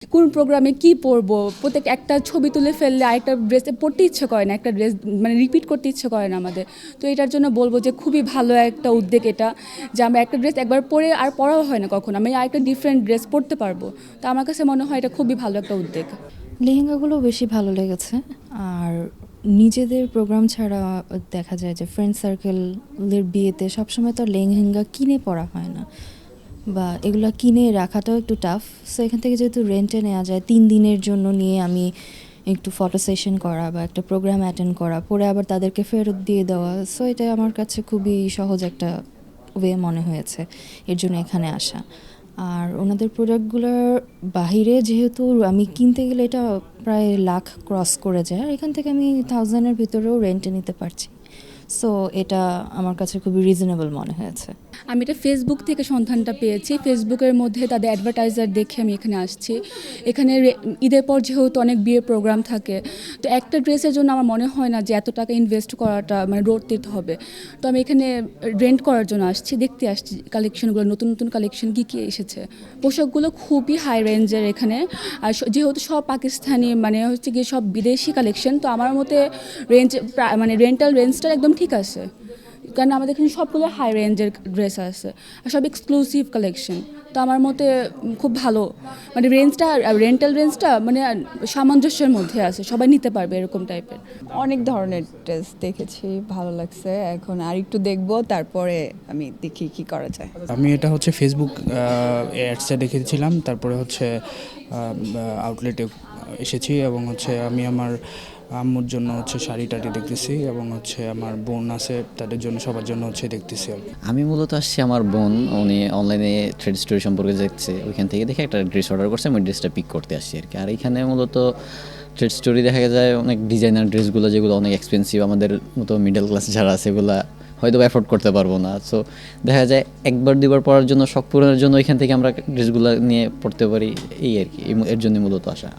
কোন প্রোগ্রামে কি পরবো, প্রত্যেক একটা ছবি তুলে ফেললে আরেকটা ড্রেসে পরতে ইচ্ছে করে না, একটা ড্রেস মানে রিপিট করতে ইচ্ছে করে না আমাদের। তো এটার জন্য বলবো যে খুবই ভালো একটা উদ্যোগ এটা, যে আমরা একটা ড্রেস একবার পরে আর পরাও হয় না কখনো, আমি আরেকটা ডিফারেন্ট ড্রেস পরতে পারবো। তো আমার কাছে মনে হয় এটা খুবই ভালো একটা উদ্যোগ। লেহেঙ্গাগুলো বেশি ভালো লেগেছে। আর নিজেদের প্রোগ্রাম ছাড়া দেখা যায় যে ফ্রেন্ড সার্কেলের বিয়েতে সবসময় তো আর লেহেঙ্গা কিনে পরা হয় না, বা এগুলা কিনে রাখাটাও একটু টাফ। সো এখান থেকে যেহেতু রেন্টে নেওয়া যায়, 3 দিনের জন্য নিয়ে আমি একটু ফটো সেশন করা বা একটা প্রোগ্রাম অ্যাটেন্ড করা, পরে আবার তাদেরকে ফেরত দিয়ে দেওয়া, সো এটা আমার কাছে খুবই সহজ একটা ওয়ে মনে হয়েছে, এর জন্য এখানে আসা। আর ওনাদের প্রোডাক্টগুলোর বাহিরে যেহেতু আমি কিনতে গেলে এটা প্রায় লাখ ক্রস করে যায়, আর এখান থেকে আমি 1000-এর ভিতরেও রেন্টে নিতে পারছি। সো এটা আমার কাছে খুবই রিজনেবল মনে হয়েছে। আমি এটা ফেসবুক থেকে সন্ধানটা পেয়েছি, ফেসবুকের মধ্যে তাদের অ্যাডভার্টাইজার দেখে আমি এখানে আসছি। এখানে ঈদের পর যেহেতু অনেক বিয়ের প্রোগ্রাম থাকে, তো একটা ড্রেসের জন্য আমার মনে হয় না যে এত টাকা ইনভেস্ট করাটা মানে রোড দিতে হবে। তো আমি এখানে রেন্ট করার জন্য আসছি, দেখতে আসছি কালেকশনগুলো, নতুন নতুন কালেকশন কী কী এসেছে। পোশাকগুলো খুবই হাই রেঞ্জের এখানে। আর যেহেতু সব পাকিস্তানি মানে হচ্ছে গিয়ে সব বিদেশি কালেকশন, তো আমার মতে রেঞ্জ মানে রেন্টাল রেঞ্জটা একদম ঠিক আছে, কারণ আমাদের এখানে সবগুলো হাই রেঞ্জের ড্রেস আছে আর সব এক্সক্লুসিভ কালেকশন। তো আমার মতে খুব ভালো, মানে রেঞ্জটা রেন্টাল রেঞ্জটা মানে সামঞ্জস্যের মধ্যে আছে, সবাই নিতে পারবে এরকম টাইপের। অনেক ধরনের ড্রেস দেখেছি, ভালো লাগছে। এখন আর একটু দেখবো, তারপরে আমি দেখি কি করা যায়। আমি এটা হচ্ছে ফেসবুক অ্যাডসে দেখেছিলাম, তারপরে হচ্ছে আউটলেটে এসেছি এবং হচ্ছে আমি আমার আম্মুর জন্য হচ্ছে শাড়ি টাড়ি দেখতেছি এবং হচ্ছে আমার বোন আছে তাদের জন্য, সবার জন্য হচ্ছে দেখতেছি আর কি। আমি মূলত আসছি আমার বোন, উনি অনলাইনে থ্রেড স্টোরি সম্পর্কে দেখছে, ওইখান থেকে দেখে একটা ড্রেস অর্ডার করছে, আমি ড্রেসটা পিক করতে আসছি আর কি। আর এখানে মূলত থ্রেড স্টোরি দেখা যায় অনেক ডিজাইনার ড্রেসগুলো, যেগুলো অনেক এক্সপেন্সিভ, আমাদের মতো মিডল ক্লাস যারা আছে সেগুলো হয়তো অ্যাফোর্ড করতে পারবো না। সো দেখা যায় একবার দুবার পরার জন্য, শখ পূরণের জন্য এখান থেকে আমরা ড্রেসগুলো নিয়ে পড়তে পারি, এই আর কি, এর জন্য মূলত আসা।